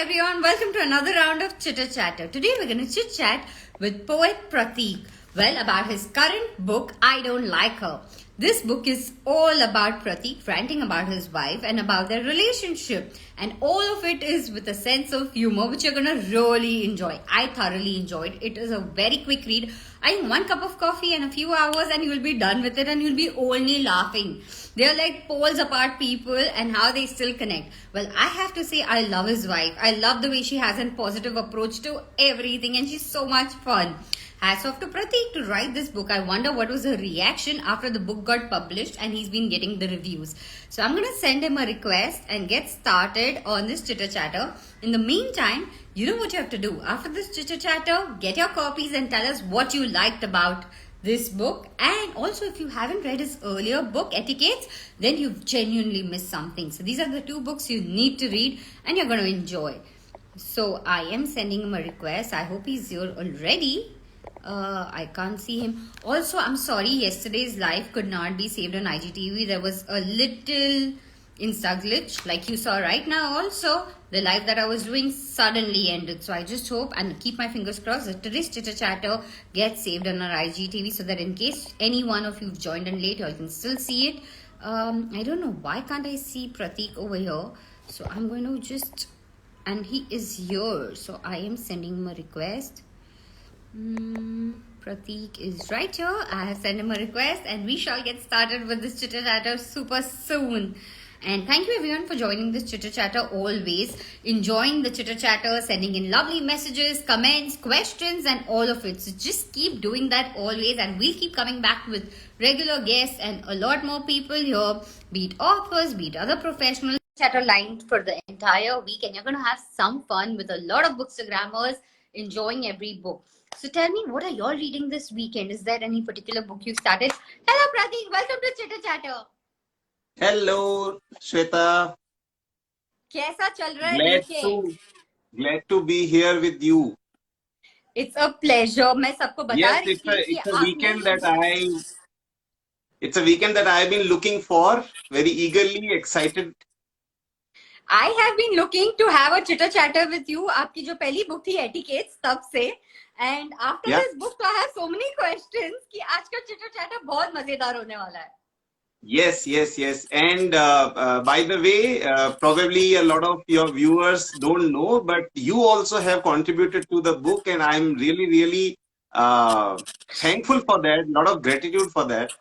everyone, welcome to another round of Chitter Chatter. Today we're going to chit chat with poet Pratik. Well, about his current book, I Don't Like Her. This book is all about Pratik ranting about his wife and about their relationship. And all of it is with a sense of humor which you're going to really enjoy. I thoroughly enjoyed it. It is a very quick read. I think 1 cup of coffee and a few hours and you'll be done with it and you'll be only laughing. They're like poles apart people and how they still connect. Well, I have to say I love his wife. I love the way she has a positive approach to everything and she's so much fun. Hats off to Pratik to write this book. I wonder what was her reaction after the book got published and he's been getting the reviews. So I'm going to send him a request and get started on this chitter chatter. In the meantime, you know what you have to do. After this chitter chatter, get your copies and tell us what you liked about this book. And also if you haven't read his earlier book, Etiquettes, then you've genuinely missed something. So these are the 2 books you need to read and you're going to enjoy. So I am sending him a request. I hope he's here already. I can't see him. Also, I'm sorry, yesterday's live could not be saved on IGTV. There was a little Insta glitch, like you saw right now. Also, the live that I was doing suddenly ended. So I just hope and keep my fingers crossed that today's Chitter Chatter gets saved on our IGTV so that in case any one of you've joined in late, you can still see it. I don't know why can't I see Pratik over here. So I'm going to just, and he is here. So I am sending him a request. Pratik is right here. I have sent him a request and we shall get started with this chitter chatter super soon. And thank you everyone for joining this chitter chatter always. Enjoying the chitter chatter, sending in lovely messages, comments, questions and all of it. So just keep doing that always and we'll keep coming back with regular guests and a lot more people here. Be it authors, be it other professionals. Chatter lined for the entire week and you're going to have some fun with a lot of bookstagrammers enjoying every book. So tell me, what are you all reading this weekend? Is there any particular book you started? Hello Pratik, welcome to Chitter Chatter. Hello, Shweta. कैसा चल रहा है weekend? Glad to be here with you. It's a pleasure. मैं सबको बता रही थी कि it's a weekend that I've been looking for, very eagerly excited. I have been looking to have a chitter chatter with you. आपकी जो पहली book थी Etiquettes तब से. And after this book, I have so many questions कि आज का chitter chatter बहुत मजेदार होने वाला है. Yes. And by the way, probably a lot of your viewers don't know, but you also have contributed to the book and I'm really thankful for that. A lot of gratitude for that.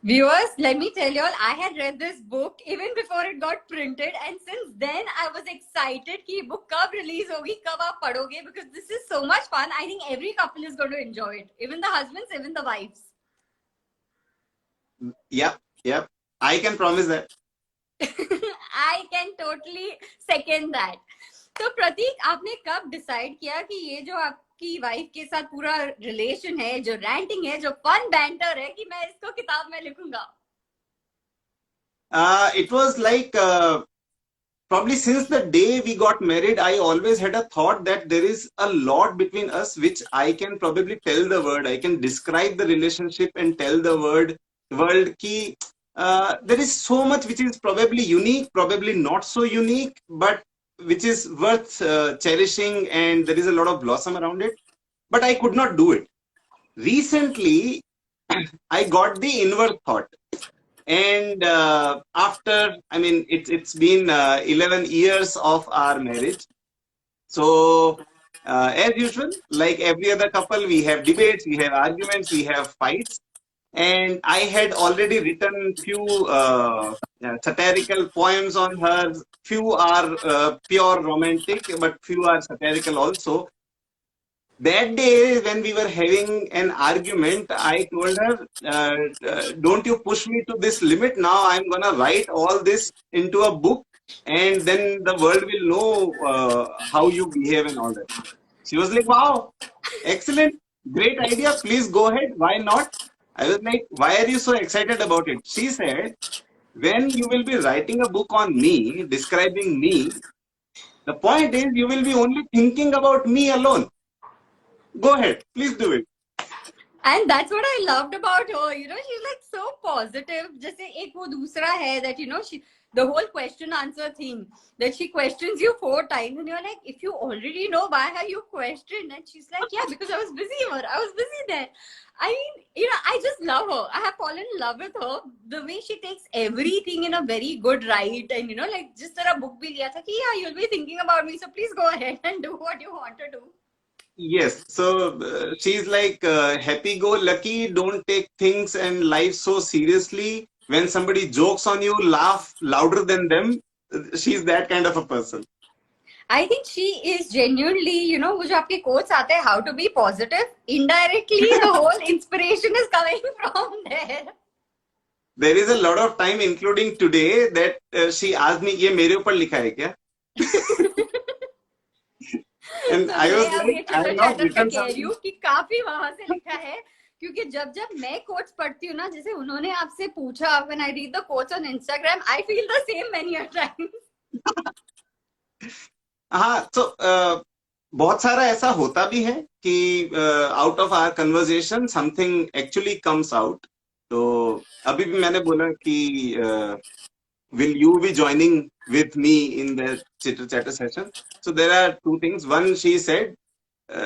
Viewers, let me tell you all, I had read this book even before it got printed and since then I was excited कि book कब release होगी, कब आप पढ़ोगे because this is so much fun. I think every couple is going to enjoy it. Even the husbands, even the wives. Yeah. I can promise that. I can totally second that. तो प्रतीक, आपने कब decide किया कि ये जो आपकी wife के साथ पूरा रिलेशन है, जो रैंटिंग है, जो फन बैंटर है, कि मैं इसको किताब में लिखूंगा? It was like probably since the day we got married, I always had a thought that there is a lot between us which I can probably tell the world. I can describe the relationship and tell the world ki there is so much which is probably unique, probably not so unique, but which is worth cherishing and there is a lot of blossom around it. But I could not do it. Recently, I got the inverse thought. And after, I mean, it's been 11 years of our marriage. So as usual, like every other couple, we have debates, we have arguments, we have fights. And I had already written few satirical poems on her. Few are pure romantic, but few are satirical also. That day, when we were having an argument, I told her, don't you push me to this limit. Now I'm going to write all this into a book and then the world will know how you behave and all that. She was like, wow, excellent, great idea. Please go ahead. Why not? I was like, why are you so excited about it? She said, when you will be writing a book on me, describing me, the point is you will be only thinking about me alone. Go ahead, please do it. And that's what I loved about her. You know, she's like so positive. जैसे एक वो दूसरा है that you know the whole question answer thing, that she questions you 4 times and you're like, if you already know, why have you questioned? And she's like, yeah, because I was busy, or I was busy there. I mean, I just love her. I have fallen in love with her. The way she takes everything in a very good right, and like, just a book bhi liya tha ki, yeah, you'll be thinking about me, so please go ahead and do what you want to do. Yes, so she's like happy go lucky, don't take things and life so seriously. When somebody jokes on you, laugh louder than them. She's that kind of a person. I think she is genuinely, वो जो आपके quotes आते हैं, how to be positive, indirectly the whole inspiration is coming from there. There is a lot of time, including today, that she asked me, ये मेरे ऊपर लिखा है क्या? And तो I मैं was अब like, ये I have cheater not chatter पे written कह रही something. हूँ कि काफी वहां से लिखा है, क्योंकि जब जब मैं कोट्स पढ़ती हूँ ना, जैसे उन्होंने आपसे पूछा, when I read the quotes on Instagram, I feel the same many a times. हाँ, तो बहुत सारा ऐसा होता भी है कि out of our conversation something actually comes out. तो अभी भी मैंने बोला कि will you be joining with me in the chitter chatter session? So there are two things. One, she said,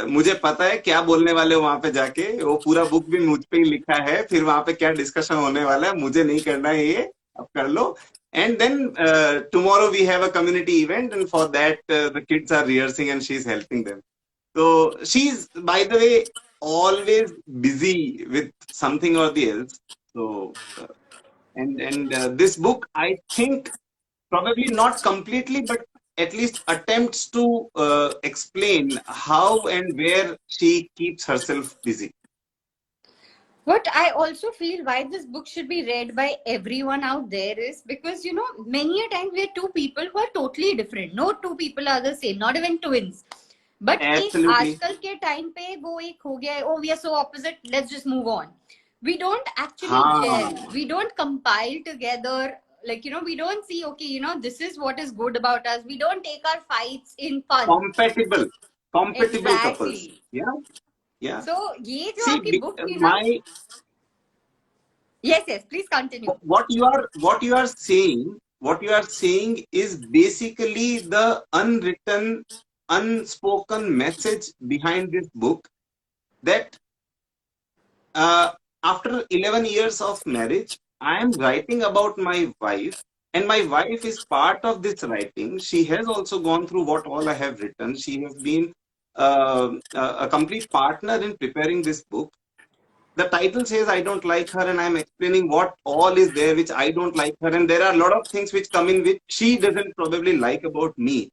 मुझे पता है क्या बोलने वाले हो वहां पे जाके, वो पूरा बुक भी मुझ पे ही लिखा है, फिर वहां पे क्या डिस्कशन होने वाला है, मुझे नहीं करना है ये, अब कर लो. And then tomorrow we have a community event, and for that the kids are rehearsing and she's helping them. So she's, by the way, always busy with something or the else. So and this book, I think, probably not completely, but at least attempts to explain how and where she keeps herself busy. What I also feel why this book should be read by everyone out there is because, many a times we are two people who are totally different. No two people are the same, not even twins. But एक Absolutely. आजकल के time पे वो एक हो गया है, oh we are so opposite, let's just move on. We don't actually gel. हाँ, We don't compile together. Like, we don't see, okay, this is what is good about us. We don't take our fights in fun. compatible, compatible couples. Exactly. Yeah, yeah. So ये जो See, आपकी book थी ना, my yes, please continue. what you are saying is basically the unwritten, unspoken message behind this book, that after 11 years of marriage, I am writing about my wife, and my wife is part of this writing. She has also gone through what all I have written. She has been a complete partner in preparing this book. The title says I don't like her, and I'm explaining what all is there which I don't like her, and there are a lot of things which come in which she doesn't probably like about me.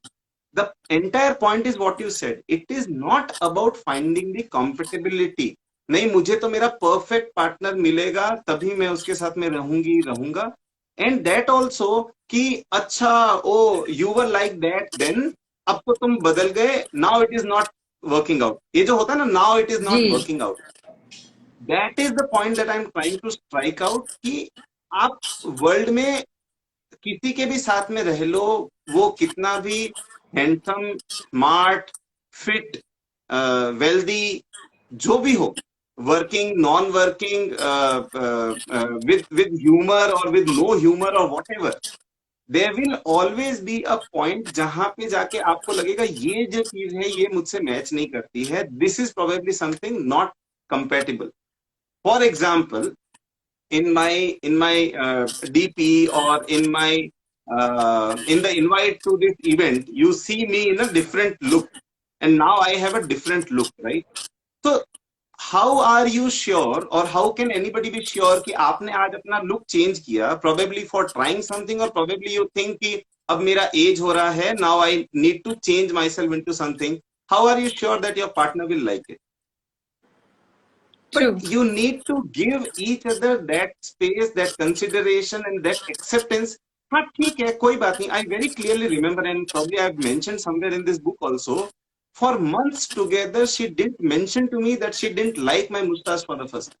The entire point is what you said. It is not about finding the compatibility. नहीं, मुझे तो मेरा perfect partner मिलेगा तभी मैं उसके साथ में रहूंगा. And that also कि अच्छा, oh you were like that then, अब तो तुम बदल गए, now it is not working out. ये जो होता है ना, now it is ji. not working out. That is the point that I'm trying to strike out कि आप वर्ल्ड में किसी के भी साथ में रह लो, वो कितना भी हैंडसम, स्मार्ट, फिट, वेल्दी, जो भी हो, working, non working, with humor or with no humor or whatever, there will always be a point जहां पे जाके आपको लगेगा ये जो चीज है ये मुझसे मैच नहीं करती है, this is probably something not compatible. For example, in my DP or in the invite to this event, you see me in a different look, and now I have a different look, right? So how are you sure, or how can anybody be sure कि आपने आज अपना look change किया, probably for trying something, or probably you think कि अब मेरा age हो रहा है, now I need to change myself into something. How are you sure that your partner will like it? True. But you need to give each other that space, that consideration, and that acceptance. हाँ ठीक है, कोई बात नहीं. I very clearly remember, and probably I've mentioned somewhere in this book also, for months together, she didn't mention to me that she didn't like my mustache for the first time.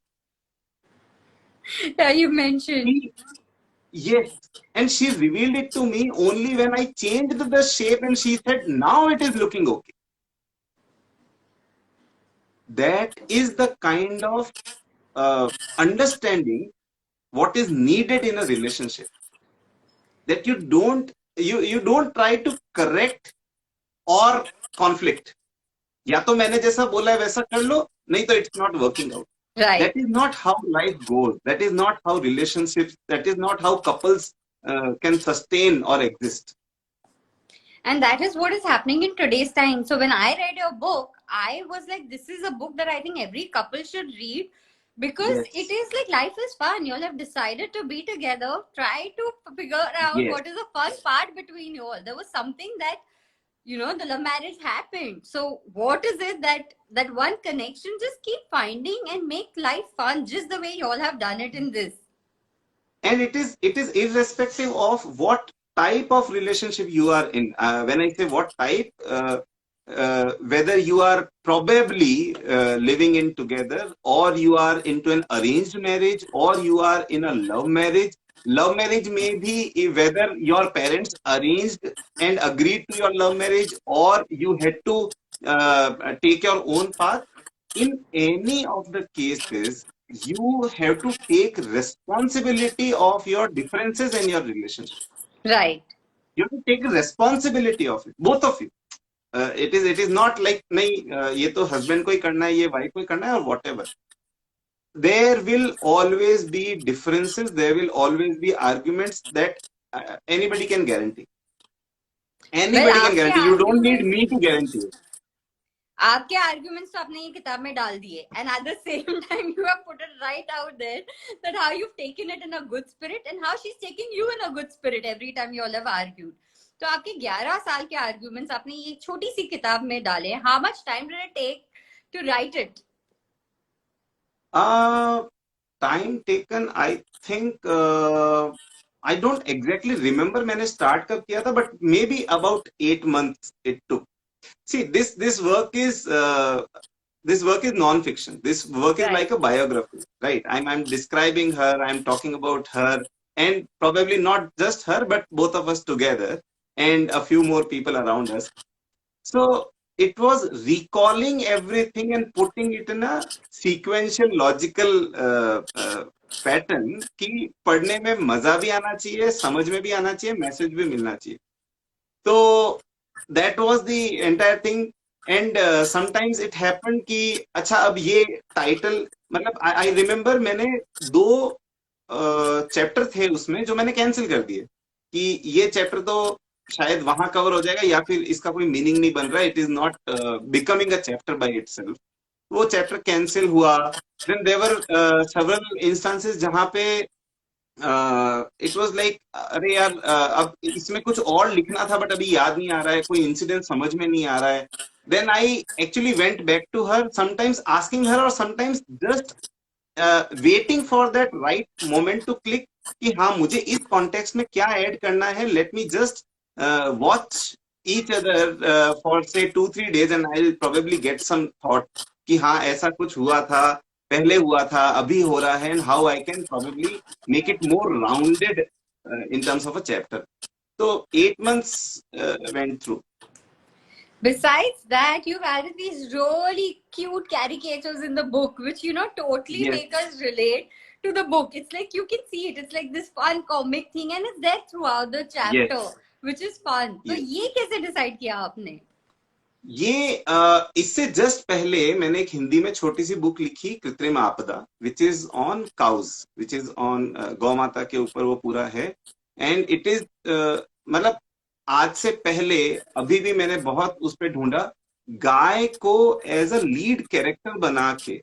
Yeah, you mentioned. Yes, and she revealed it to me only when I changed the shape, and she said, now it is looking okay. That is the kind of understanding what is needed in a relationship. that you don't try to correct or conflict. या तो मैंने जैसा बोला है वैसा कर लो, नहीं तो it's not working out. Right. That is not how life goes. That is not how relationships, that is not how couples can sustain or exist. And that is what is happening in today's time. So when I read your book, I was like, this is a book that I think every couple should read, because it Yes. is like life is fun. You all have decided to be together. Try to figure out Yes. what is the fun part between you all. There was something that, the love marriage happened. So what is it that one connection, just keep finding and make life fun, just the way you all have done it in this. And it is irrespective of what type of relationship you are in. When I say what type, whether you are probably living in together, or you are into an arranged marriage, or you are in a love marriage. Love marriage may be whether your parents arranged and agreed to your love marriage, or you had to take your own path. In any of the cases, you have to take responsibility of your differences and your relationship. Right. You have to take responsibility of it, both of you. It is not like नहीं, ये तो husband को ही करना है, ये wife को ही करना है, or whatever. There will always be differences. There will always be arguments that anybody can guarantee. Well, Anybody can आपके guarantee. You don't need arguments me to guarantee it. आपके आर्ग्यूमेंट्स तो आपने ये किताब में डाल दिए, and at the same time you have put it right out there that how you taken it in a good spirit and how she is taking you in a good spirit every time you all have argued. तो आपके 11 साल के arguments आपने ये छोटी सी किताब में डाले. How much time did it take to write it? Time taken, I think, I don't exactly remember मैंने start कब किया था, but maybe about 8 months it took. See, this work is non-fiction. This work is like Right. a biography, right? I'm describing her, I'm talking about her, and probably not just her, but both of us together and a few more people around us. So it was recalling everything and putting it in a sequential, logical pattern कि पढ़ने में मजा भी आना चाहिए, समझ में भी आना चाहिए, मैसेज भी मिलना चाहिए. तो that was the entire thing. And sometimes it happened कि अच्छा अब ये टाइटल, मतलब I remember मैंने 2 चैप्टर थे उसमें जो मैंने कैंसिल कर दिए कि ये चैप्टर तो शायद वहां कवर हो जाएगा, या फिर इसका कोई मीनिंग नहीं बन रहा है, it is not becoming a chapter by itself. वो चैप्टर कैंसिल हुआ. देन देवर सेवरल इंस्टेंसेस जहां पे इट वाज लाइक अरे यार, अब इसमें कुछ और लिखना था बट अभी याद नहीं आ रहा है, कोई इंसिडेंट समझ में नहीं आ रहा है. Then I actually went back to her, sometimes asking her, और sometimes just waiting for that right moment to click कि हाँ मुझे इस कॉन्टेक्स्ट में क्या ऐड करना है. Let me just watch each other for say 2-3 days and I will probably get some thought कि हाँ ऐसा कुछ हुआ था, पहले हुआ था, अभी हो रहा है, and how I can probably make it more rounded in terms of a chapter. So 8 months went through. Besides that, you've added these really cute caricatures in the book, which totally Yes, make us relate to the book. It's like you can see it. It's like this fun comic thing, and it's there throughout the chapter, yes, which is fun. So, yes. ये कैसे decide किया आपने? ये इससे just पहले मैंने एक हिंदी में छोटी सी बुक लिखी, कृत्रिम आपदा, which is on cows, which is on गौ माता के ऊपर वो पूरा है. एंड इट इज मतलब आज से पहले अभी भी मैंने बहुत उस पर ढूंढा. गाय को एज अ लीड कैरेक्टर बना के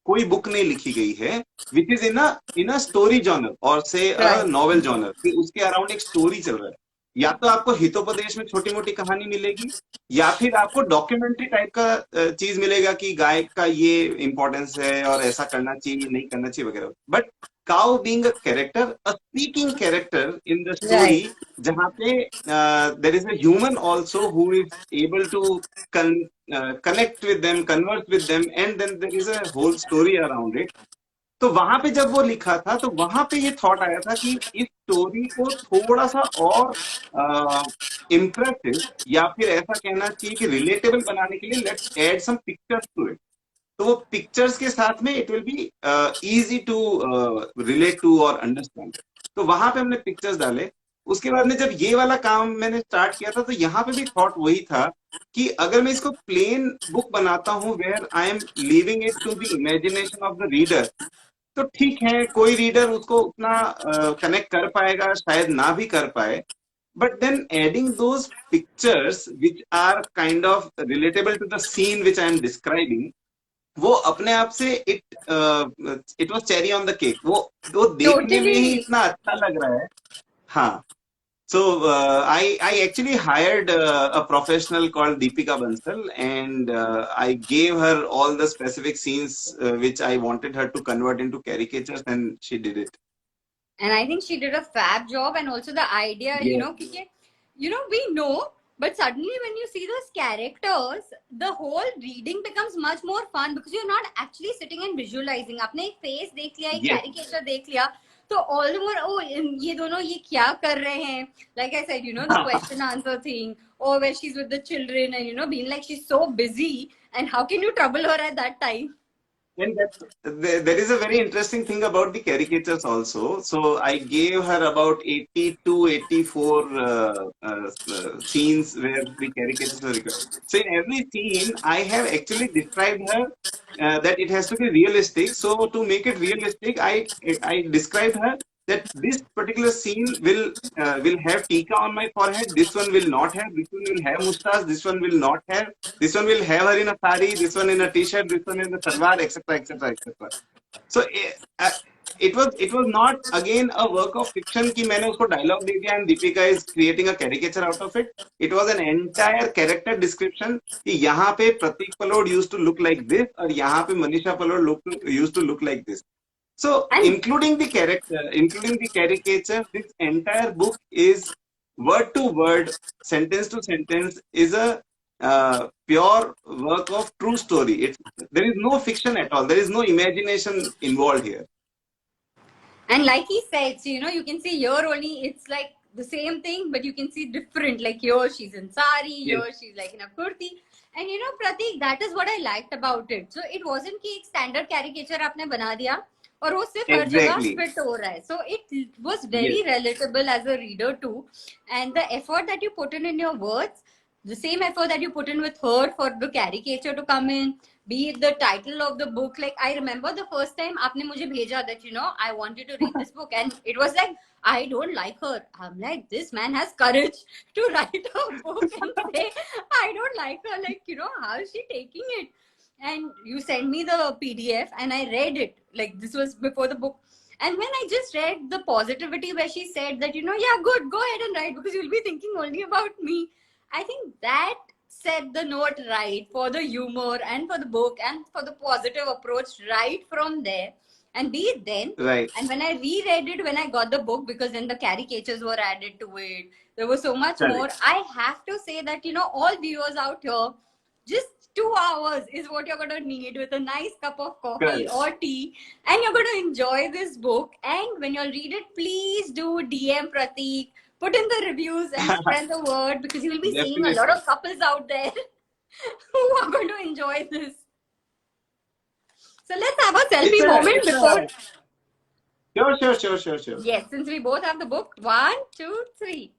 कोई बुक नहीं लिखी गई है which is in a story genre और से अ Right. नॉवेल जॉनर, कि उसके अराउंड एक स्टोरी चल रहा है. या तो आपको हितोपदेश में छोटी मोटी कहानी मिलेगी, या फिर आपको डॉक्यूमेंट्री टाइप का चीज मिलेगा कि गाय का ये इंपॉर्टेंस है और ऐसा करना चाहिए, नहीं करना चाहिए वगैरह. But cow being a character, a speaking character in the story, Right. जहाँ पे there is a human also who is able to connect with them, converse with them, and then there is a whole story around it. तो वहां पे जब वो लिखा था तो वहां पे ये थॉट आया था कि इस स्टोरी को थोड़ा सा और इम्प्रेसिव, या फिर ऐसा कहना चाहिए कि रिलेटेबल बनाने के लिए let's add some pictures to it. तो वो पिक्चर्स के साथ में it will be easy to relate to और अंडरस्टैंड. तो वहां पे हमने पिक्चर्स डाले. उसके बाद में जब ये वाला काम मैंने स्टार्ट किया था, तो यहाँ पे भी थॉट वही था कि अगर मैं इसको प्लेन बुक बनाता हूँ where I am leaving it to the imagination of the reader, तो ठीक है, कोई रीडर उसको उतना कनेक्ट कर पाएगा, शायद ना भी कर पाए, but then adding those pictures which are kind of relatable to the scene which I am describing, वो अपने आप से it was cherry on the cake, वो देखने में ही Totally. इतना अच्छा लग रहा है. हाँ. So I actually hired a professional called Deepika Bansal, and I gave her all the specific scenes which I wanted her to convert into caricatures, and she did it. And I think she did a fab job. And also the idea, Yes. we know, but suddenly when you see those characters, the whole reading becomes much more fun because you're not actually sitting and visualizing. आपने एक face देख लिया, एक Yes. caricature देख लिया, तो all the more, oh, ये दोनों ये क्या कर रहे हैं? Like I said, the question answer thing, or where she's with the children and being like she's so busy, and how can you trouble her at that time? And there is a very interesting thing about the caricatures also. So I gave her about 82, 84 scenes where the caricatures were required. So in every scene, I have actually described her that it has to be realistic. So to make it realistic, I described her that this particular scene will have tika on my forehead. This one will not have. This one will have mustache. This one will not have. This one will have her in a sari. This one in a t-shirt. This one in a salwar, etc., etc., etc. So it was not again a work of fiction कि मैंने उसको dialogue दे दिया and Deepika is creating a caricature out of it. It was an entire character description कि यहाँ पे प्रतीक Palod used to look like this और यहाँ पे Manisha Palod used to look like this. So, And including the character, including the caricature, this entire book is word to word, sentence to sentence, is a pure work of true story. There is no fiction at all. There is no imagination involved here. And like he said, so, you can see here only it's like the same thing, but you can see different. Like here she's in sari, Yes. here she's like in a kurti. And Pratik, that is what I liked about it. So it wasn't कि एक standard caricature आपने बना दिया और वो सिर्फ हर जगह Exactly. fit हो रहा है. So it was Yes. very relatable as a reader too. And the effort that you put in your words, the same effort that you put in with her for the caricature to come in, be it the title of the book. Like I remember the first time आपने मुझे भेजा that I want you to read this book, and it was like I don't like her. I'm like, this man has courage to write a book and say I don't like her. Like how is she taking it? And you sent me the PDF and I read it. Like this was before the book. And when I just read the positivity where she said that, yeah, good, go ahead and write because you'll be thinking only about me. I think that set the note right for the humor and for the book and for the positive approach right from there. And be it then. Right. And when I reread it, when I got the book, because then the caricatures were added to it, there was so much Correct. more. I have to say that, all viewers out here, just 2 hours is what you're going to need with a nice cup of coffee Correct. or tea, and you're going to enjoy this book. And when you'll read it, please do DM Pratik, put in the reviews and spread the word, because you will be seeing a lot of couples out there who are going to enjoy this. So let's have a selfie moment before. Sure. Yes, since we both have the book. 1, 2, 3.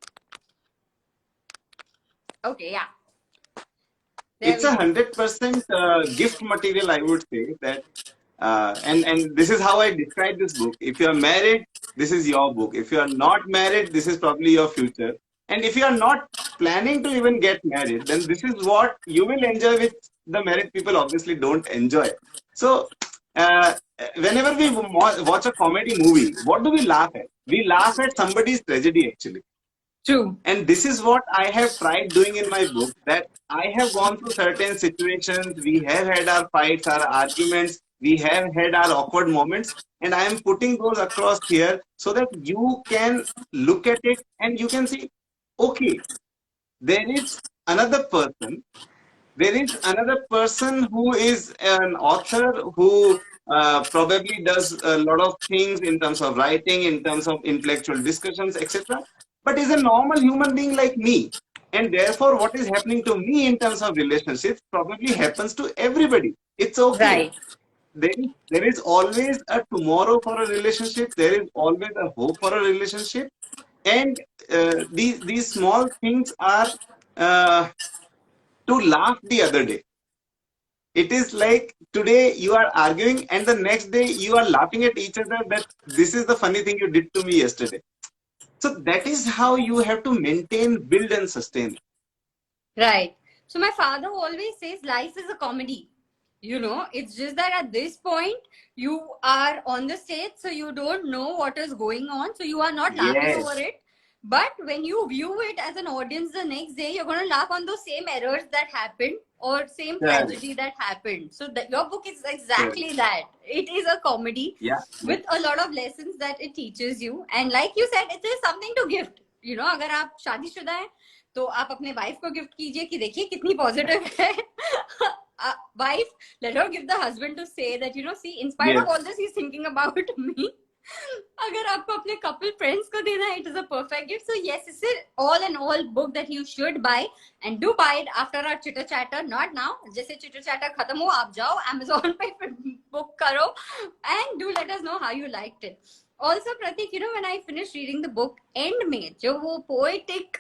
Okay, yeah. There It's a 100% gift material, I would say that. And this is how I describe this book. If you are married, this is your book. If you are not married, this is probably your future. And if you are not planning to even get married, then this is what you will enjoy, which the married people obviously don't enjoy. So, whenever we watch a comedy movie, what do we laugh at? We laugh at somebody's tragedy, actually. True. And this is what I have tried doing in my book, that I have gone through certain situations. We have had our fights, our arguments, we have had our awkward moments, and I am putting those across here so that you can look at it and you can see, okay, there is another person. There is another person who is an author who probably does a lot of things in terms of writing, in terms of intellectual discussions, etc., but is a normal human being like me. And therefore, what is happening to me in terms of relationships probably happens to everybody. It's okay. Right. There is always a tomorrow for a relationship. There is always a hope for a relationship. And these small things are uh, to laugh the other day. It is like today you are arguing, and the next day you are laughing at each other that this is the funny thing you did to me yesterday. So that is how you have to maintain, build, and sustain. Right. So my father always says life is a comedy. You know, it's just that at this point you are on the stage, so you don't know what is going on, so you are not laughing Yes, over it. But when you view it as an audience the next day, you're going to laugh on those same errors that happened or same correct, tragedy that happened. So your book is correct. exactly that. It is a comedy Yeah, yeah, with a lot of lessons that it teaches you. And like you said, it is something to gift. You know, अगर आप शादीशुदा हैं तो आप अपने wife को gift कीजिए कि देखिए कितनी पॉजिटिव है wife let her give the husband to say that you know see in spite yes, of all this he is thinking about me अगर आपको अपने कपल फ्रेंड्स को देना है it is a perfect gift so yes it's all and all book that you should buy and do buy it after our chitter chatter not now जैसे chitter chatter खत्म हो आप जाओ Amazon पे book करो and do let us know how you liked it also Prateek you know when I finish reading the book and में जो वो पोएटिक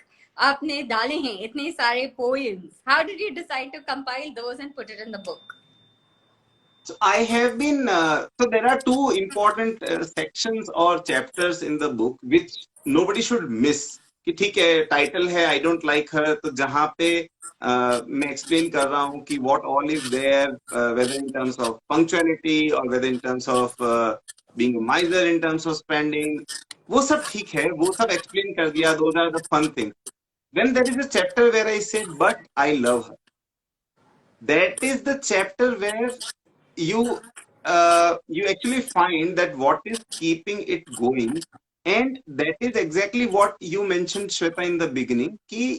आपने डाले हैं इतने सारे poems how did you decide to compile those and put it in the book so I have been, so there are two important sections or chapters in the book which nobody should miss. कि ठीक है title है I don't like हर, तो जहाँ पे मैं explain कर रहा हूँ कि what all is there, whether in terms of punctuality और whether in terms of being a miser in terms of spending, वो सब ठीक है, वो सब एक्सप्लेन कर दिया, those are the fun thing. Then there is a chapter where I said, but I love her. That is the chapter where you you actually find that what is keeping it going, and that is exactly what you mentioned, Shweta, in the beginning. Ki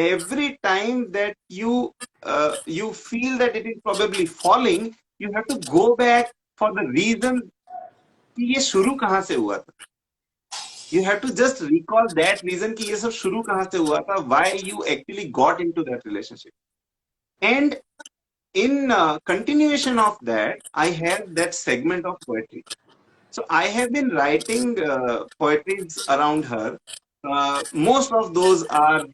every time that you feel that it is probably falling, you have to go back for the reason कि ये शुरू कहाँ से हुआ था. You have to just recall that reason कि ये सब शुरू कहाँ से हुआ था, why you actually got into that relationship. And in continuation of that, I have that segment of poetry. So I have been writing poetries around her. Most of those are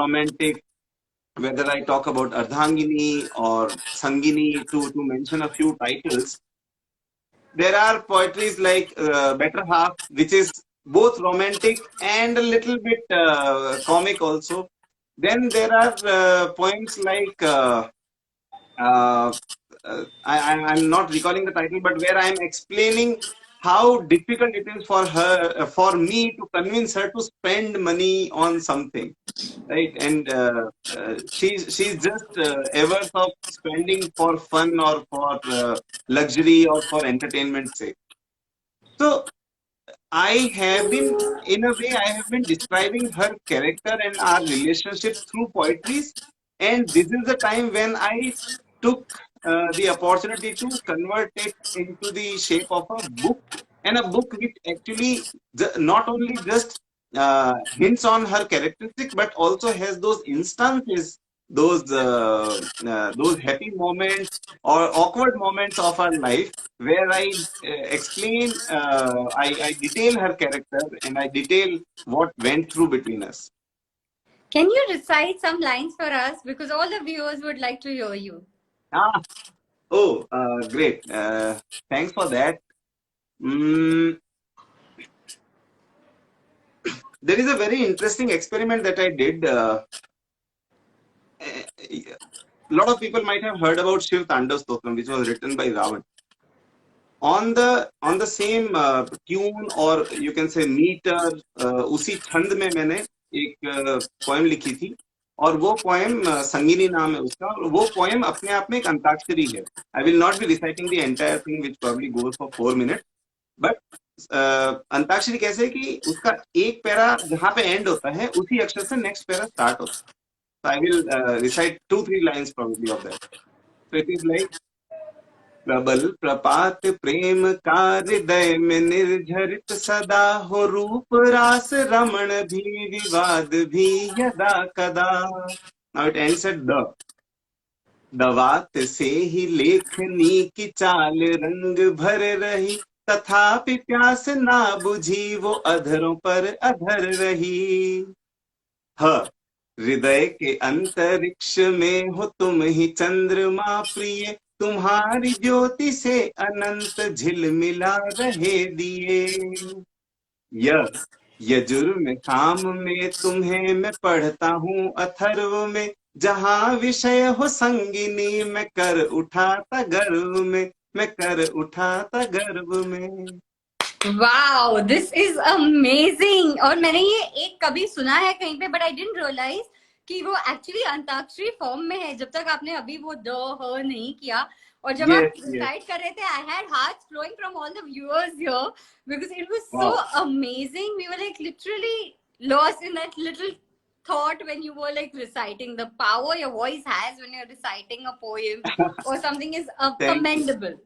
romantic, whether I talk about Ardhangini or Sangini, to mention a few titles. There are poetries like Better Half, which is both romantic and a little bit comic also. Then there are poems like uh, I'm not recalling the title, but where I'm explaining how difficult it is for her, for me to convince her to spend money on something, right? And she's just averse of spending for fun or for luxury or for entertainment's sake. So I have been, in a way, I have been describing her character and our relationship through poetries. And this is the time when I took the opportunity to convert it into the shape of a book, and a book which actually not only just hints on her characteristic, but also has those instances, those happy moments or awkward moments of her life where I explain, I detail her character and I detail what went through between us. can you recite some lines for us because all the viewers would like to hear you Ah, oh, great. Thanks for that. Mm, there is a very interesting experiment that I did. A lot of people might have heard about Shiv Tandav Stotram, which was written by Ravan. On the same tune or you can say meter, उसी छंद में मैंने एक poem लिखी थी, और वो poem संगिनी नाम है उसका, और वो पोएम अपने आप में एक अंताक्षरी है. I will not be reciting the entire thing which probably goes for 4 minutes, but antakshari कैसे है कि उसका एक पैरा जहां पे एंड होता है उसी अक्षर से नेक्स्ट पैरा स्टार्ट होता है. So I will recite 2-3 lines probably of that. So it is like, प्रबल प्रपात प्रेम का हृदय में निर्झरित सदा हो, रूप रास रमण भी विवाद भी यदा कदा. Now it ends at the. दवात से ही लेखनी की चाल रंग भर रही, तथापि प्यास ना बुझी, वो अधरों पर अधर रही। ह, हृदय के अंतरिक्ष में हो तुम ही चंद्रमा प्रिय, तुम्हारी ज्योति से अनंत झिलमिला रहे दिए। य, यजुर्म साम में तुम्हें मैं पढ़ता हूँ अथर्व में, जहाँ विषय हो संगिनी मैं कर उठाता गर्व में, मैं कर उठाता गर्व में। Wow, this is amazing. और मैंने ये एक कभी सुना है कहीं पे, बट आई डिडंट रियलाइज कि वो एक्चुअली अंताक्षरी फॉर्म में है, जब तक आपने अभी वो द ह नहीं किया। और जब आप यस यस, रिसाइट कर रहे थे, I had hearts flowing from all the viewers here, because it was so wow, amazing. We were like literally lost in that little thought when you were like reciting. The power your voice has when you're reciting a poem or something is thank you, commendable.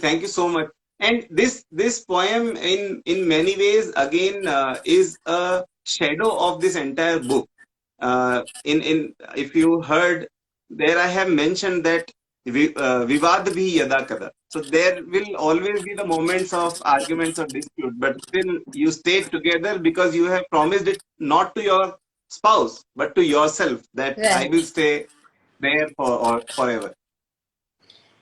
thank you so much. And this poem in many ways again is a shadow of this entire book. In if you heard, there I have mentioned that vivad bhi yada kada. So there will always be the moments of arguments or dispute, but still you stay together because you have promised it not to your spouse but to yourself, that I Right. will stay there for or forever.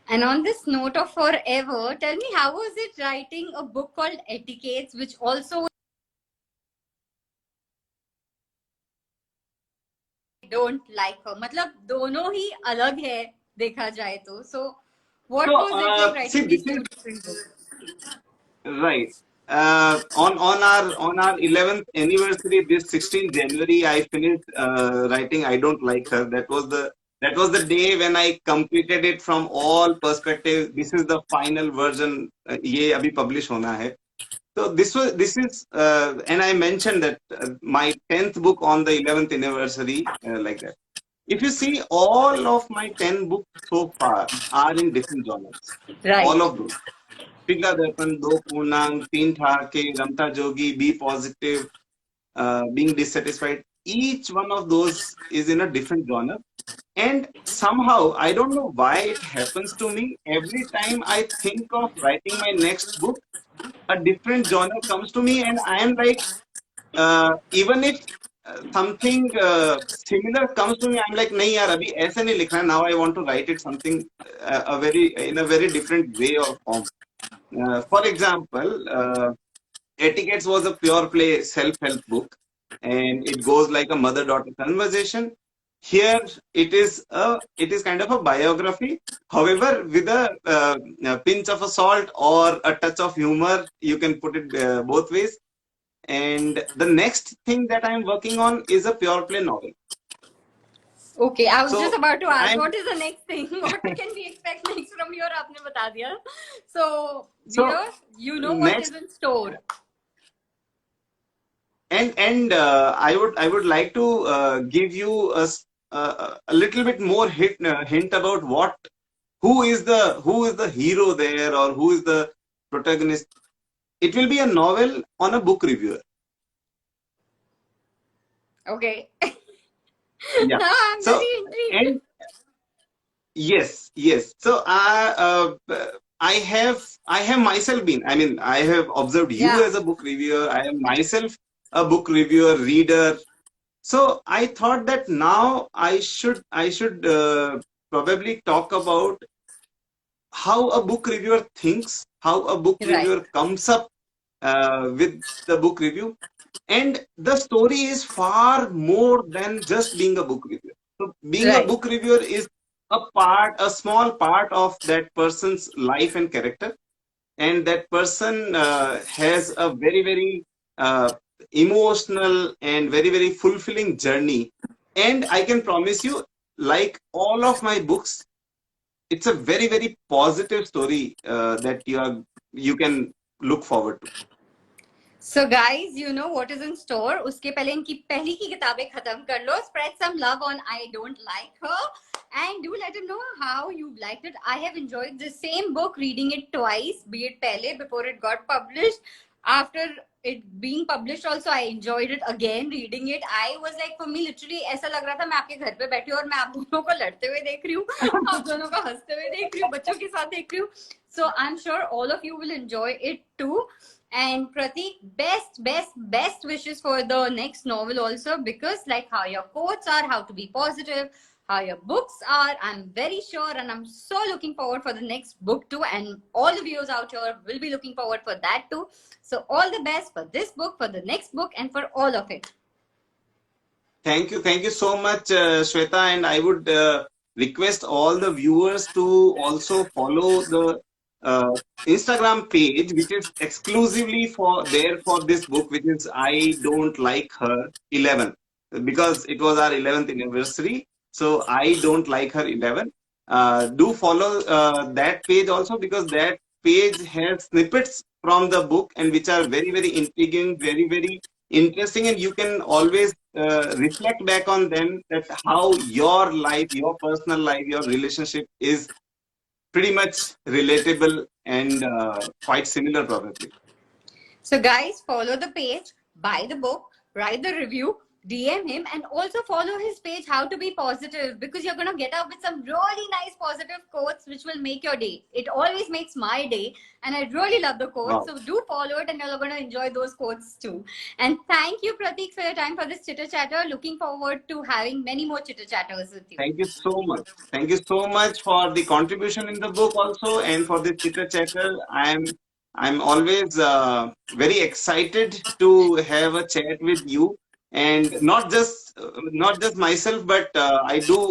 And on this note of forever, tell me, how was it writing a book called Etiquettes, which also don't like her? मतलब दोनों ही अलग है देखा जाए तो. So what So was it like see, writing this these is two different books? right. On our 11th anniversary, this 16th January, I finished writing I Don't Like Her. That was the day when I completed it from all perspectives. This is the final version. ये अभी publish होना है. So and I mentioned that my 10th book on the 11th anniversary, like that. If you see, all of my 10 books so far are in different genres. Right. All of those. पिघला दर्पण, दो पूर्णांक, तीन ठहाके, रमता जोगी, B positive, being dissatisfied. Each one of those is in a different genre. And somehow, I don't know why it happens to me. Every time I think of writing my next book, a different genre comes to me, and I am like, even if something similar comes to me, I'm like, नहीं यार अभी ऐसे नहीं लिखना है. Now I want to write it something in a very different way or form. For example, Etiquettes was a pure play self-help book, and it goes like a mother-daughter conversation. Here, it is kind of a biography. However, with a pinch of a salt or a touch of humor, you can put it both ways. And the next thing that I'm working on is a pure play novel. Okay, I was just So about to ask, I'm what is the next thing? What can we expect next from your? आपने बता दिया. So, so viewers, you know what is next. in store. And I would like to give you a little bit more hint about who is the hero there, or who is the protagonist. It will be a novel on a book reviewer. Okay. Yeah. Now I'm So, very intrigued. and yes. So I have myself been. I mean, I have observed you Yeah. as a book reviewer. I am myself a book reviewer, reader. So I thought that now I should probably talk about how a book reviewer thinks, how a book Right. reviewer comes up with the book review, and the story is far more than just being a book reviewer. So being a Right. book reviewer is a small part of that person's life and character, and that person has a very very emotional and very very fulfilling journey. And I can promise you, like all of my books, it's a very very positive story that you can look forward to. So guys, you know what is in store. उसके पहले इनकी पहली की किताबें खत्म कर लो. Spread some love on I Don't Like Her, and do let him know how you liked it. I have enjoyed the same book, reading it twice, be it पहले before it got published, after it being published also I enjoyed it again reading it. I was like, for me literally ऐसा लग रहा था मैं आपके घर पे बैठी हूँ और मैं आप दोनों को लड़ते हुए देख रही हूँ, आप दोनों को हंसते हुए देख रही हूँ, बच्चों के साथ देख रही हूँ. So I'm sure all of you will enjoy it too. And Pratik, best wishes for the next novel also, because like how your quotes are, how to be positive, how your books are, I'm very sure, and I'm so looking forward for the next book too. And all the viewers out here will be looking forward for that too. So all the best for this book, for the next book, and for all of it. Thank you so much, Shweta. And I would request all the viewers to also follow the uh, Instagram page, which is exclusively for there for this book, which is I Don't Like Her 11, because it was our 11th anniversary. So I Don't Like Her 11. Do follow that page also, because that page has snippets from the book and which are very intriguing, very interesting, and you can always reflect back on them, that how your life, your personal life, your relationship is pretty much relatable and quite similar probably. So, guys, follow the page, buy the book, write the review, DM him, and also follow his page, How to Be Positive, because you're going to get up with some really nice positive quotes which will make your day. It always makes my day, and I really love the quotes. Wow. So, do follow it, and you're going to enjoy those quotes too. And thank you, Pratik, for your time for this chitter chatter. Looking forward to having many more chitter chatters with you. Thank you so much. Thank you so much for the contribution in the book also, and for the chitter chatter. I'm always very excited to have a chat with you, and not just myself, but I do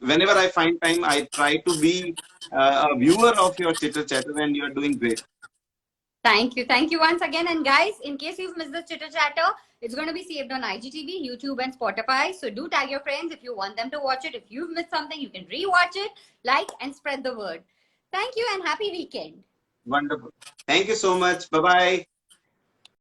whenever I find time, I try to be a viewer of your chitter chatter, and you are doing great. Thank you. Thank you once again. And guys, in case you've missed the chitter chatter, it's going to be saved on IGTV, YouTube, and Spotify. So do tag your friends if you want them to watch it. If you've missed something, you can rewatch it, like, and spread the word. Thank you and happy weekend. Wonderful. Thank you so much. Bye bye.